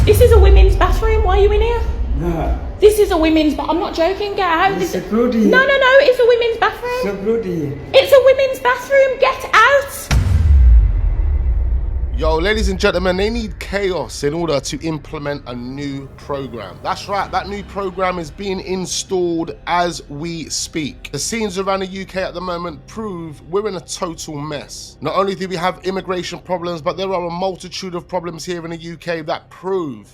This is a women's bathroom. Why are you in here? No. This is a women's bathroom. I'm not joking. Get out. It's security. No, it's a women's bathroom. Security. It's a women's bathroom. Get out. Yo, ladies and gentlemen, they need chaos in order to implement a new program. That's right, that new program is being installed as we speak. The scenes around the UK at the moment prove we're in a total mess. Not only do we have immigration problems, but there are a multitude of problems here in the UK that prove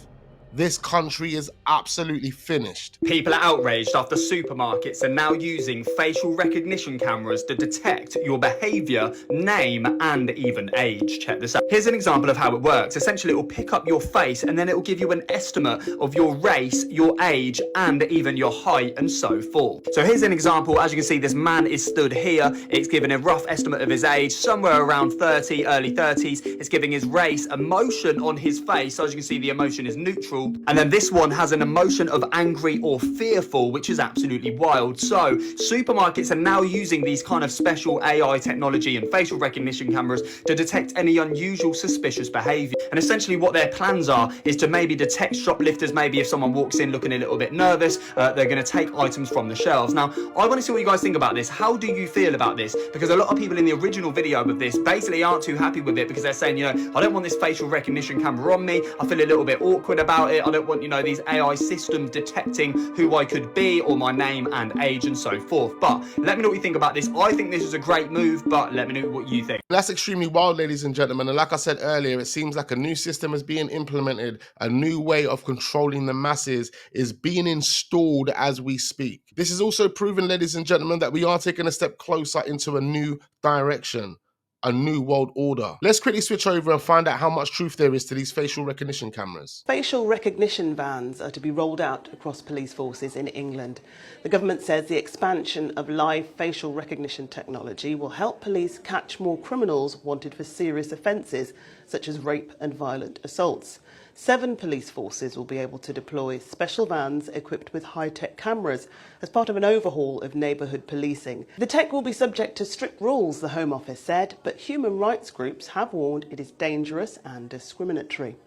this country is absolutely finished. People are outraged after supermarkets are now using facial recognition cameras to detect your behaviour, name and even age. Check this out. Here's an example of how it works. Essentially, it will pick up your face and then it will give you an estimate of your race, your age and even your height and so forth. So here's an example. As you can see, this man is stood here. It's giving a rough estimate of his age, somewhere around 30, early 30s. It's giving his race, emotion on his face. So as you can see, the emotion is neutral. And then this one has an emotion of angry or fearful, which is absolutely wild. So supermarkets are now using these kind of special AI technology and facial recognition cameras to detect any unusual suspicious behaviour. And essentially what their plans are is to maybe detect shoplifters. Maybe if someone walks in looking a little bit nervous, they're going to take items from the shelves. Now, I want to see what you guys think about this. How do you feel about this? Because a lot of people in the original video of this basically aren't too happy with it because they're saying, you know, I don't want this facial recognition camera on me. I feel a little bit awkward about it. I don't want, you know, these AI systems detecting who I could be or my name and age and so forth. But let me know what you think about this. I think this is a great move, but let me know what you think. That's extremely wild, ladies and gentlemen. And like I said earlier, it seems like a new system is being implemented. A new way of controlling the masses is being installed as we speak. This is also proven, ladies and gentlemen, that we are taking a step closer into a new direction. A new world order. Let's quickly switch over and find out how much truth there is to these facial recognition cameras. Facial recognition vans are to be rolled out across police forces in England. The government says the expansion of live facial recognition technology will help police catch more criminals wanted for serious offences such as rape and violent assaults. 7 police forces will be able to deploy special vans equipped with high-tech cameras as part of an overhaul of neighbourhood policing. The tech will be subject to strict rules, the Home Office said, but human rights groups have warned it is dangerous and discriminatory.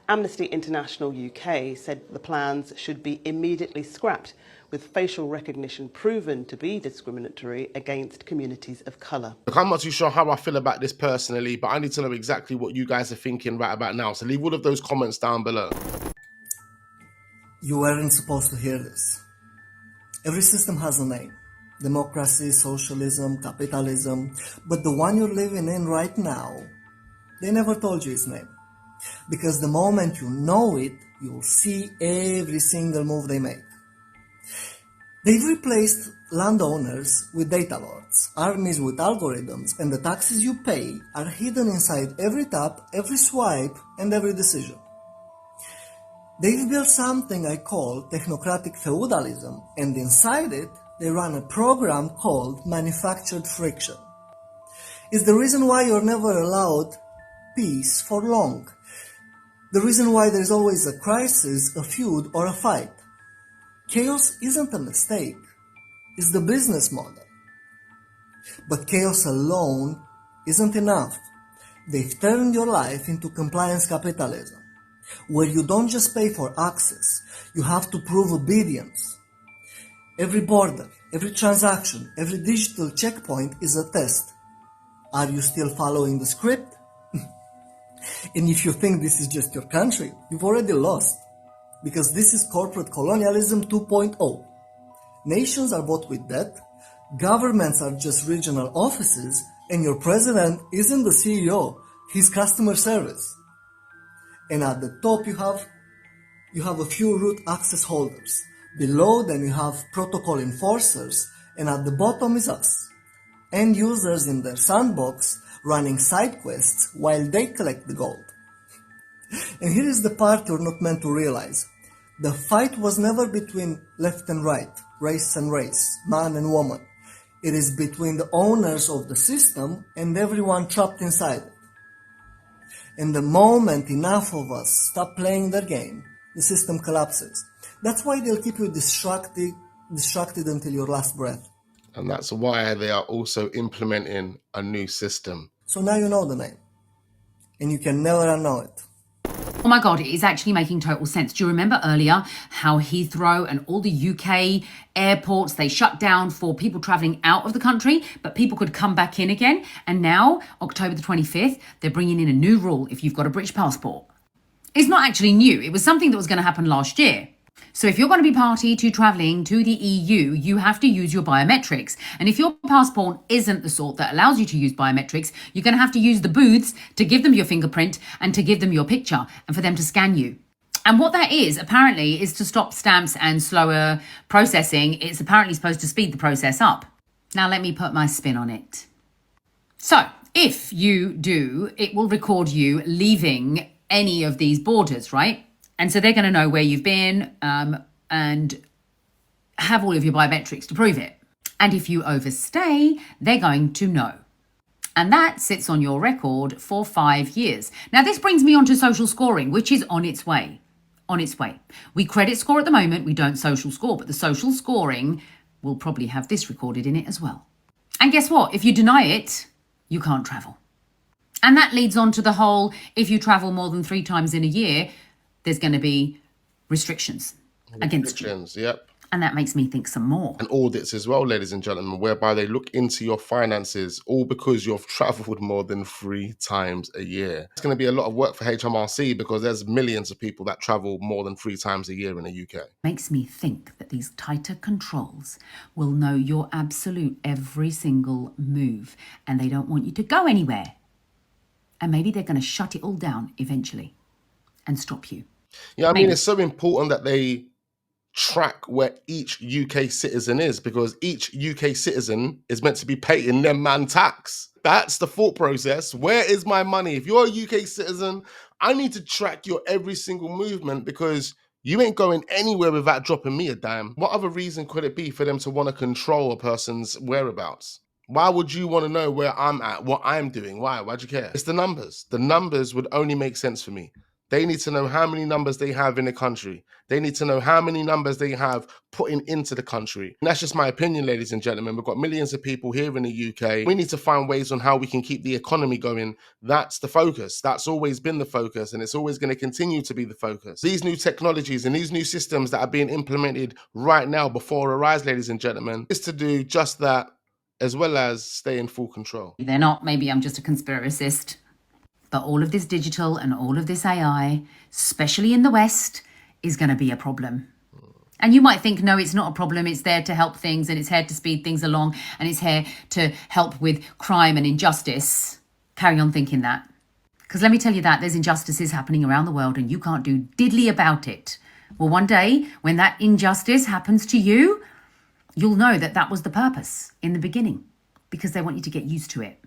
Amnesty International UK said the plans should be immediately scrapped, with facial recognition proven to be discriminatory against communities of colour. Look, I'm not too sure how I feel about this personally, but I need to know exactly what you guys are thinking right about now. So leave all of those comments down below. You weren't supposed to hear this. Every system has a name. Democracy, socialism, capitalism. But the one you're living in right now, they never told you its name. Because the moment you know it, you'll see every single move they make. They've replaced landowners with data lords, armies with algorithms, and the taxes you pay are hidden inside every tap, every swipe, and every decision. They've built something I call technocratic feudalism, and inside it, they run a program called manufactured friction. It's the reason why you're never allowed peace for long. The reason why there's always a crisis, a feud, or a fight. Chaos isn't a mistake, it's the business model. But chaos alone isn't enough. They've turned your life into compliance capitalism, where you don't just pay for access, you have to prove obedience. Every border, every transaction, every digital checkpoint is a test. Are you still following the script? And if you think this is just your country, you've already lost. Because this is corporate colonialism 2.0. Nations are bought with debt, governments are just regional offices, and your president isn't the CEO, he's customer service. And at the top you have a few root access holders. Below them you have protocol enforcers, and at the bottom is us. End users in their sandbox running side quests while they collect the gold. And here is the part you're not meant to realize. The fight was never between left and right, race and race, man and woman. It is between the owners of the system and everyone trapped inside it. And the moment enough of us stop playing their game, the system collapses. That's why they'll keep you distracted until your last breath. And that's why they are also implementing a new system. So now you know the name. And you can never unknow it. Oh my God, it is actually making total sense. Do you remember earlier how Heathrow and all the UK airports, they shut down for people traveling out of the country, but people could come back in again? And now, October the 25th, they're bringing in a new rule if you've got a British passport. It's not actually new. It was something that was going to happen last year. So if you're going to be party to travelling to the EU, you have to use your biometrics. And if your passport isn't the sort that allows you to use biometrics, you're going to have to use the booths to give them your fingerprint and to give them your picture and for them to scan you. And what that is, apparently, is to stop stamps and slower processing. It's apparently supposed to speed the process up. Now let me put my spin on it. So if you do, it will record you leaving any of these borders, right? And so they're going to know where you've been and have all of your biometrics to prove it. And if you overstay, they're going to know. And that sits on your record for 5 years. Now, this brings me on to social scoring, which is on its way. On its way. We credit score at the moment, we don't social score, but the social scoring will probably have this recorded in it as well. And guess what? If you deny it, you can't travel. And that leads on to the whole, if you travel more than 3 times in a year, there's going to be restrictions against you. Yep. And that makes me think some more. And audits as well, ladies and gentlemen, whereby they look into your finances, all because you've travelled more than 3 times a year. It's going to be a lot of work for HMRC because there's millions of people that travel more than 3 times a year in the UK. Makes me think that these tighter controls will know your absolute every single move, and they don't want you to go anywhere. And maybe they're going to shut it all down eventually and stop you. Yeah, I mean, it's so important that they track where each UK citizen is, because each UK citizen is meant to be paying them man tax. That's the thought process. Where is my money? If you're a UK citizen, I need to track your every single movement because you ain't going anywhere without dropping me a dime. What other reason could it be for them to want to control a person's whereabouts? Why would you want to know where I'm at, what I'm doing? Why'd you care? It's the numbers. The numbers would only make sense for me. They need to know how many numbers they have in the country. They need to know how many numbers they have putting into the country. And that's just my opinion, ladies and gentlemen. We've got millions of people here in the UK. We need to find ways on how we can keep the economy going. That's the focus. That's always been the focus, and it's always going to continue to be the focus. These new technologies and these new systems that are being implemented right now before our eyes, ladies and gentlemen, is to do just that, as well as stay in full control. They're not. Maybe I'm just a conspiracist. But all of this digital and all of this AI, especially in the West, is going to be a problem. And you might think, no, it's not a problem. It's there to help things, and it's here to speed things along, and it's here to help with crime and injustice. Carry on thinking that. Because let me tell you that there's injustices happening around the world and you can't do diddly about it. Well, one day when that injustice happens to you, you'll know that that was the purpose in the beginning, because they want you to get used to it.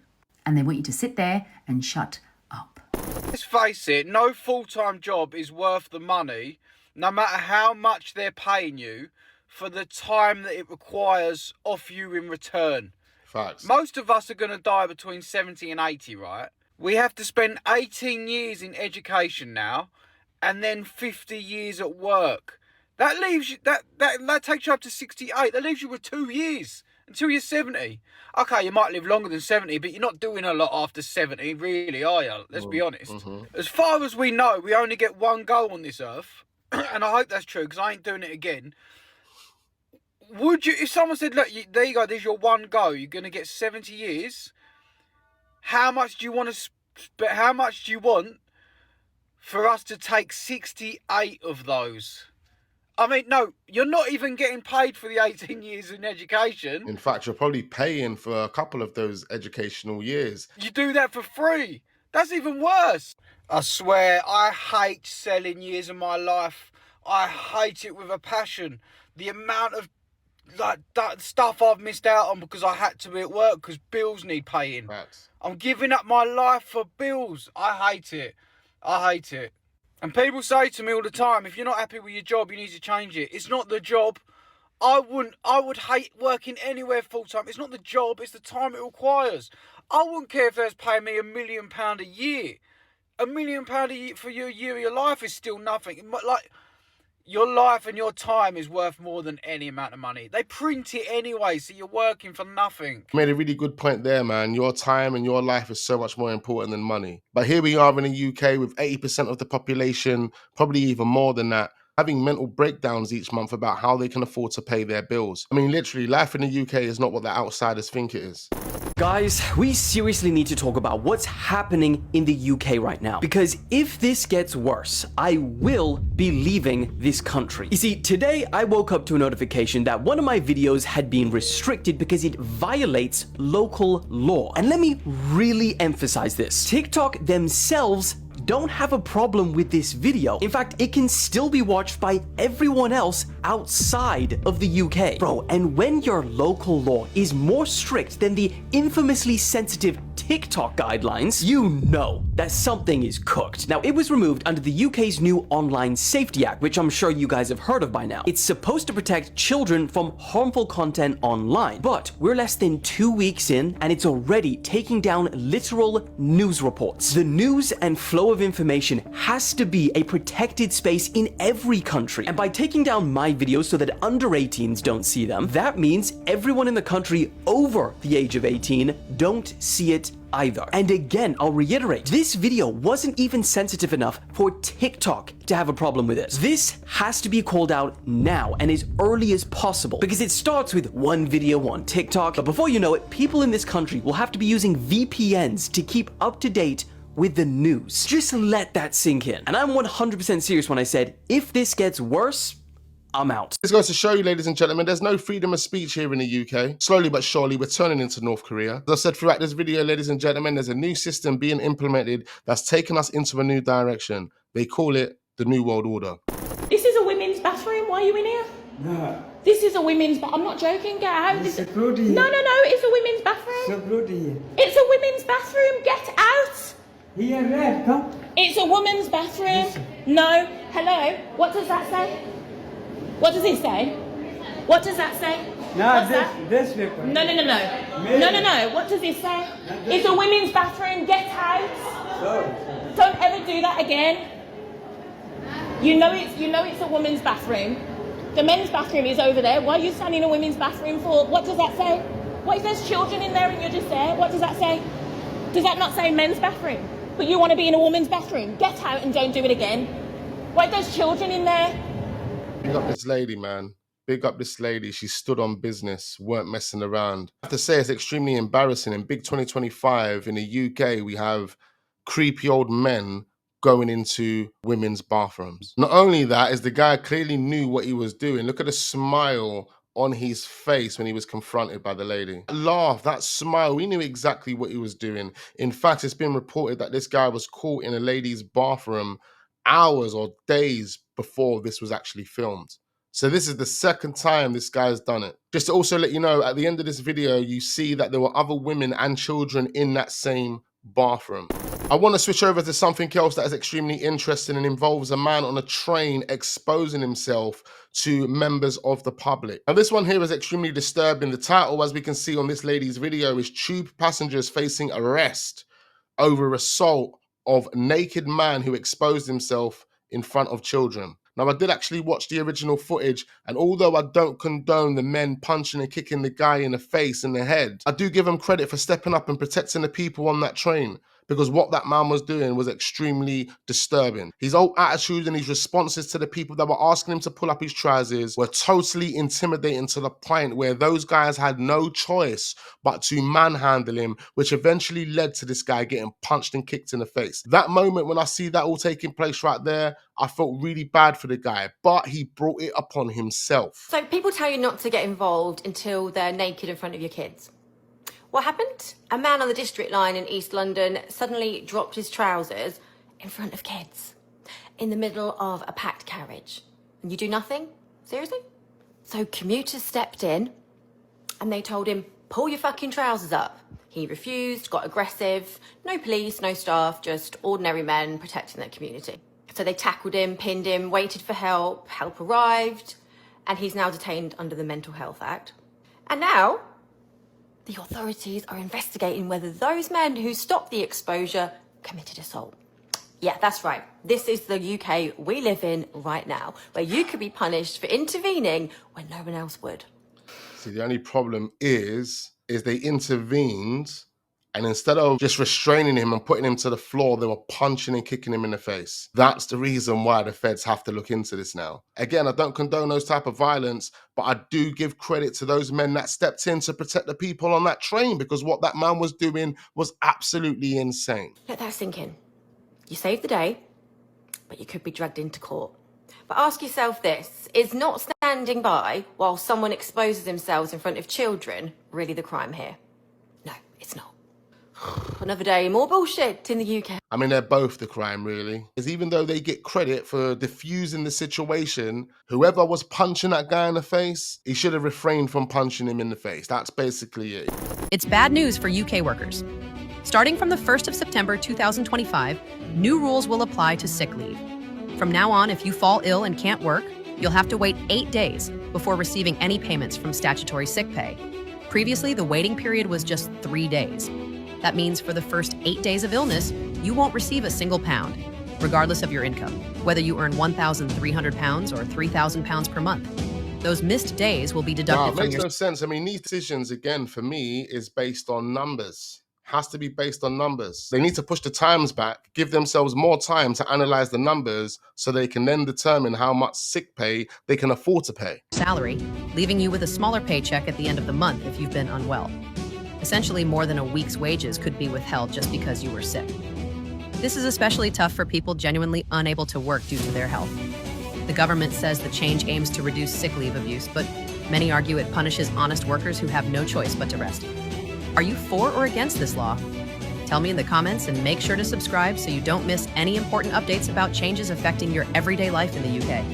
And they want you to sit there and shut up. Let's face it, no full-time job is worth the money, no matter how much they're paying you, for the time that it requires off you in return. Facts. Most of us are going to die between 70 and 80, right? We have to spend 18 years in education now, and then 50 years at work. That leaves you, that takes you up to 68. That leaves you with 2 years until you're 70. Okay, you might live longer than 70, but you're not doing a lot after 70, really, are you? Let's be honest. As far as we know, we only get one go on this earth, and I hope that's true, because I ain't doing it again. Would you, if someone said, look, there you go, there's your one go, you're going to get 70 years, how much do you want to, how much do you want for us to take 68 of those? I mean, no, you're not even getting paid for the 18 years in education. In fact, you're probably paying for a couple of those educational years. You do that for free. That's even worse. I swear, I hate selling years of my life. I hate it with a passion. The amount of that stuff I've missed out on because I had to be at work because bills need paying. Facts. I'm giving up my life for bills. I hate it. I hate it. And people say to me all the time, if you're not happy with your job, you need to change it. It's not the job. I would hate working anywhere full-time. It's not the job, it's the time it requires. I wouldn't care if they was paying me £1 million a year. £1 million a year for your year of your life is still nothing. Like, Your life and your time is worth more than any amount of money. They print it anyway, so you're working for nothing. You made a really good point there, man. Your time and your life is so much more important than money. But here we are in the UK with 80% of the population, probably even more than that, having mental breakdowns each month about how they can afford to pay their bills. I mean, literally, life in the UK is not what the outsiders think it is. Guys, we seriously need to talk about what's happening in the UK right now. Because if this gets worse, I will be leaving this country. You see, today I woke up to a notification that one of my videos had been restricted because it violates local law. And let me really emphasize this. TikTok themselves don't have a problem with this video. In fact, it can still be watched by everyone else outside of the UK. Bro, and when your local law is more strict than the infamously sensitive TikTok guidelines, you know that something is cooked. Now, it was removed under the UK's new Online Safety Act, which I'm sure you guys have heard of by now. It's supposed to protect children from harmful content online, but we're less than 2 weeks in and it's already taking down literal news reports. The news and flow of information has to be a protected space in every country. And by taking down my videos so that under 18s don't see them, that means everyone in the country over the age of 18 don't see it either. And again, I'll reiterate, this video wasn't even sensitive enough for TikTok to have a problem with it. This has to be called out now and as early as possible because it starts with one video on TikTok, but before you know it, people in this country will have to be using VPNs to keep up to date with the news. Just let that sink in. And I'm 100% serious when I said, if this gets worse, I'm out. This goes to show you, ladies and gentlemen, there's no freedom of speech here in the UK. Slowly but surely, we're turning into North Korea. As I said throughout this video, ladies and gentlemen, there's a new system being implemented that's taken us into a new direction. They call it the New World Order. This is a women's bathroom. Why are you in here? No, This is a women's I'm not joking. Get out. it's bloody. No, it's a women's bathroom. So bloody. It's a women's bathroom. Get out. Here, red, come. It's a woman's bathroom. No. Hello. What does that say? What does it say? What does that say? No, What's that? this paper. No. No. What does it say? It's a women's bathroom. Get out. Sorry. Don't ever do that again. You know it's a woman's bathroom. The men's bathroom is over there. Why are you standing in a women's bathroom for? What does that say? What if there's children in there and you're just there? What does that say? Does that not say men's bathroom? But you want to be in a woman's bathroom? Get out and don't do it again. What if there's children in there? Big up this lady, man. Big up this lady. She stood on business, weren't messing around. I have to say it's extremely embarrassing. In big 2025 in the UK, we have creepy old men going into women's bathrooms. Not only that, is the guy clearly knew what he was doing. Look at the smile on his face when he was confronted by the lady. That laugh, that smile, we knew exactly what he was doing. In fact, it's been reported that this guy was caught in a lady's bathroom hours or days before this was actually filmed. So this is the second time this guy's done it. Just to also let you know, at the end of this video, you see that there were other women and children in that same bathroom. I want to switch over to something else that is extremely interesting and involves a man on a train exposing himself to members of the public. Now this one here is extremely disturbing. The title, as we can see on this lady's video, is Tube Passengers Facing Arrest Over Assault of Naked Man Who Exposed Himself in Front of Children. Now, I did actually watch the original footage, and although I don't condone the men punching and kicking the guy in the face and the head, I do give him credit for stepping up and protecting the people on that train, because what that man was doing was extremely disturbing. His whole attitude and his responses to the people that were asking him to pull up his trousers were totally intimidating, to the point where those guys had no choice but to manhandle him, which eventually led to this guy getting punched and kicked in the face. That moment when I see that all taking place right there, I felt really bad for the guy, but he brought it upon himself. So people tell you not to get involved until they're naked in front of your kids. What happened? A man on the district line in East London suddenly dropped his trousers in front of kids in the middle of a packed carriage. And you do nothing? Seriously? So commuters stepped in and they told him, pull your fucking trousers up. He refused, got aggressive. No police, no staff, just ordinary men protecting their community. So they tackled him, pinned him, waited for help. Help arrived, and he's now detained under the Mental Health Act. And now the authorities are investigating whether those men who stopped the exposure committed assault. Yeah, that's right. This is the UK we live in right now, where you could be punished for intervening when no one else would. See, the only problem is they intervened, and instead of just restraining him and putting him to the floor, they were punching and kicking him in the face. That's the reason why the feds have to look into this now. Again, I don't condone those type of violence, but I do give credit to those men that stepped in to protect the people on that train, because what that man was doing was absolutely insane. Let that sink in. You saved the day, but you could be dragged into court. But ask yourself this, is not standing by while someone exposes themselves in front of children really the crime here? No, it's not. Another day, more bullshit in the UK. I mean, they're both the crime, really. Because even though they get credit for diffusing the situation, whoever was punching that guy in the face, he should have refrained from punching him in the face. That's basically it. It's bad news for UK workers. Starting from the 1st of September 2025, new rules will apply to sick leave. From now on, if you fall ill and can't work, you'll have to wait 8 days before receiving any payments from statutory sick pay. Previously, the waiting period was just 3 days. That means for the first 8 days of illness, you won't receive a single pound, regardless of your income, whether you earn £1,300 or £3,000 per month. Those missed days will be deducted It from makes your... no sense. I mean, these decisions, again, for me, is based on numbers. Has to be based on numbers. They need to push the times back, give themselves more time to analyze the numbers so they can then determine how much sick pay they can afford to pay. salary, leaving you with a smaller paycheck at the end of the month if you've been unwell. Essentially, more than a week's wages could be withheld just because you were sick. This is especially tough for people genuinely unable to work due to their health. The government says the change aims to reduce sick leave abuse, but many argue it punishes honest workers who have no choice but to rest. Are you for or against this law? Tell me in the comments, and make sure to subscribe so you don't miss any important updates about changes affecting your everyday life in the UK.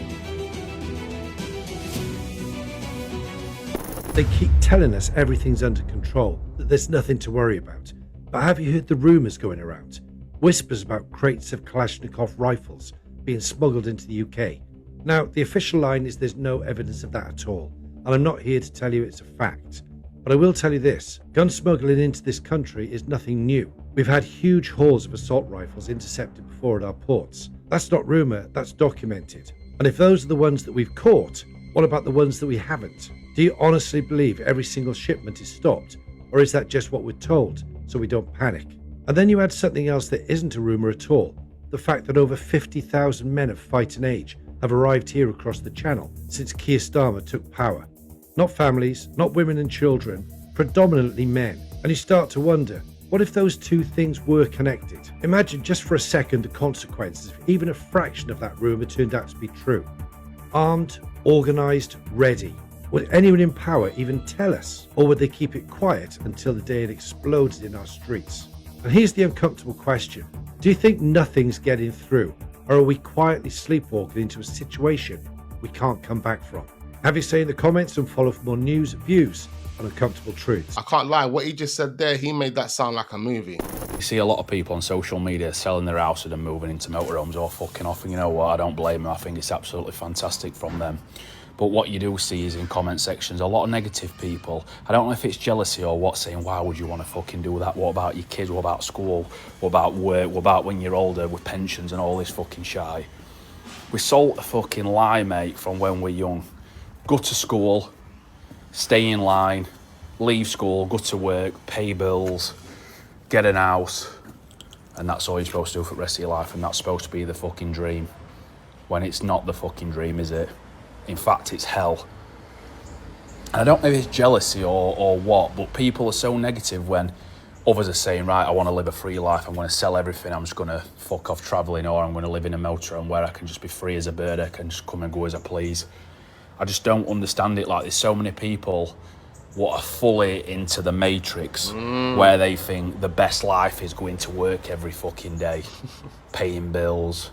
They keep telling us everything's under control, that there's nothing to worry about. But have you heard the rumours going around? Whispers about crates of Kalashnikov rifles being smuggled into the UK. Now, the official line is there's no evidence of that at all, and I'm not here to tell you it's a fact. But I will tell you this, gun smuggling into this country is nothing new. We've had huge hauls of assault rifles intercepted before at our ports. That's not rumour, that's documented. And if those are the ones that we've caught, what about the ones that we haven't? Do you honestly believe every single shipment is stopped? Or is that just what we're told, so we don't panic? And then you add something else that isn't a rumour at all. The fact that over 50,000 men of fighting age have arrived here across the channel since Keir Starmer took power. Not families, not women and children, predominantly men. And you start to wonder, what if those two things were connected? Imagine just for a second the consequences if even a fraction of that rumour turned out to be true. Armed, organised, ready. Would anyone in power even tell us? Or would they keep it quiet until the day it exploded in our streets? And here's the uncomfortable question. Do you think nothing's getting through? Or are we quietly sleepwalking into a situation we can't come back from? Have your say in the comments and follow for more news, views, and uncomfortable truths. I can't lie, what he just said there, he made that sound like a movie. You see a lot of people on social media selling their houses and moving into motorhomes or fucking off, and you know what, I don't blame them. I think it's absolutely fantastic from them. But what you do see is in comment sections a lot of negative people. I don't know if it's jealousy or what, saying why would you want to fucking do that? What about your kids? What about school? What about work? What about when you're older with pensions and all this fucking shite? We sold a fucking lie, mate, from when we're young. Go to school, stay in line, leave school, go to work, pay bills, get an house, and that's all you're supposed to do for the rest of your life, and that's supposed to be the fucking dream. When it's not the fucking dream, is it? In fact, it's hell. And I don't know if it's jealousy or what, but people are so negative when others are saying, right, I want to live a free life, I'm going to sell everything, I'm just going to fuck off travelling, or I'm going to live in a motorhome where I can just be free as a bird, I can just come and go as I please. I just don't understand it. Like, there's so many people what are fully into the matrix where they think the best life is going to work every fucking day, paying bills,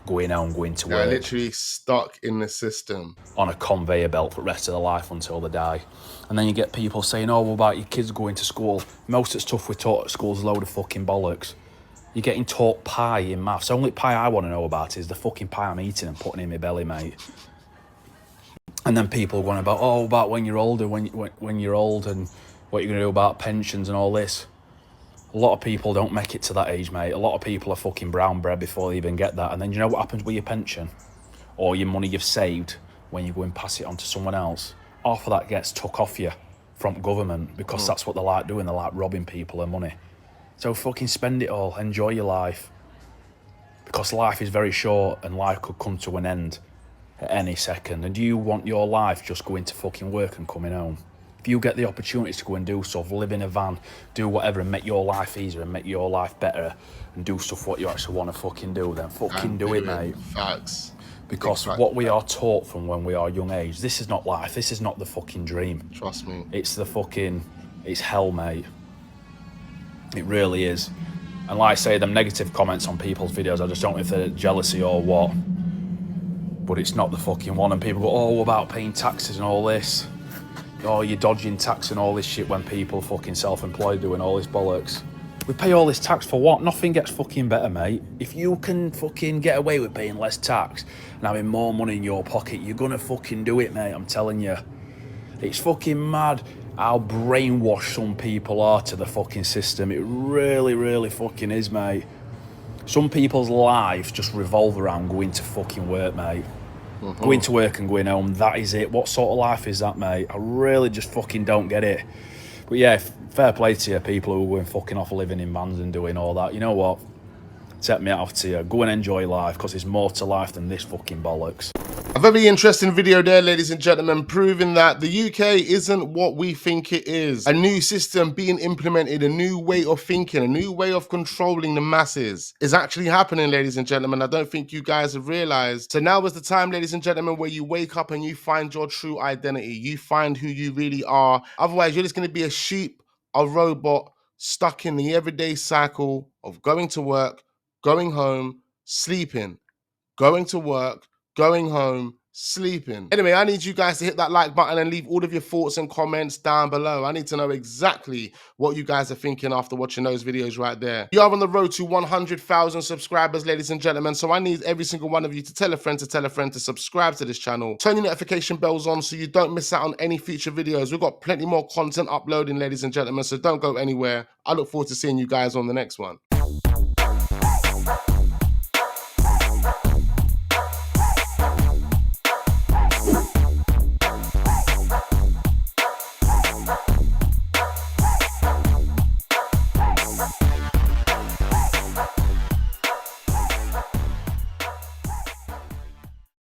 going home, going to work. They're literally stuck in the system. On a conveyor belt for the rest of their life until they die. And then you get people saying, oh, what about your kids going to school? Most of the stuff we're taught at school is a load of fucking bollocks. You're getting taught pie in maths. The only pie I want to know about is the fucking pie I'm eating and putting in my belly, mate. And then people going about, oh, about when you're older, when you're old, and what you're going to do about pensions and all this. A lot of people don't make it to that age, mate. A lot of people are fucking brown bread before they even get that. And then you know what happens with your pension or your money you've saved when you go and pass it on to someone else? Half of that gets took off you from government because that's what they like doing. They like robbing people of money. So fucking spend it all. Enjoy your life. Because life is very short and life could come to an end at any second. And do you want your life just going to fucking work and coming home? If you get the opportunities to go and do stuff, live in a van, do whatever and make your life easier and make your life better and do stuff what you actually want to fucking do, then fucking do it, mate. Facts. Because what we are taught from when we are young age, this is not life, this is not the fucking dream. Trust me. It's it's hell, mate. It really is. And like I say, them negative comments on people's videos, I just don't know if they're jealousy or what. But it's not the fucking one. And people go, oh, what about paying taxes and all this? Oh, you're dodging tax and all this shit when people fucking self-employed doing all this bollocks. We pay all this tax for what? Nothing gets fucking better, mate. If you can fucking get away with paying less tax and having more money in your pocket, you're gonna fucking do it, mate, I'm telling you. It's fucking mad how brainwashed some people are to the fucking system. It really, really fucking is, mate. Some people's lives just revolve around going to fucking work, mate. Going to work and going home, that is it. What sort of life is that, mate? I really just fucking don't get it. But yeah, fair play to you, people who are going fucking off living in vans and doing all that. You know what? Take me out to you. Go and enjoy life, because there's more to life than this fucking bollocks. A very interesting video there, ladies and gentlemen, proving that the UK isn't what we think it is. A new system being implemented, a new way of thinking, a new way of controlling the masses is actually happening, ladies and gentlemen. I don't think you guys have realized. So now is the time, ladies and gentlemen, where you wake up and you find your true identity. You find who you really are. Otherwise, you're just going to be a sheep, a robot, stuck in the everyday cycle of going to work, going home, sleeping, going to work, going home, sleeping. Anyway, I need you guys to hit that like button and leave all of your thoughts and comments down below. I need to know exactly what you guys are thinking after watching those videos right there. We are on the road to 100,000 subscribers, ladies and gentlemen, so I need every single one of you to tell a friend to subscribe to this channel. Turn your notification bells on so you don't miss out on any future videos. We've got plenty more content uploading, ladies and gentlemen, so don't go anywhere. I look forward to seeing you guys on the next one.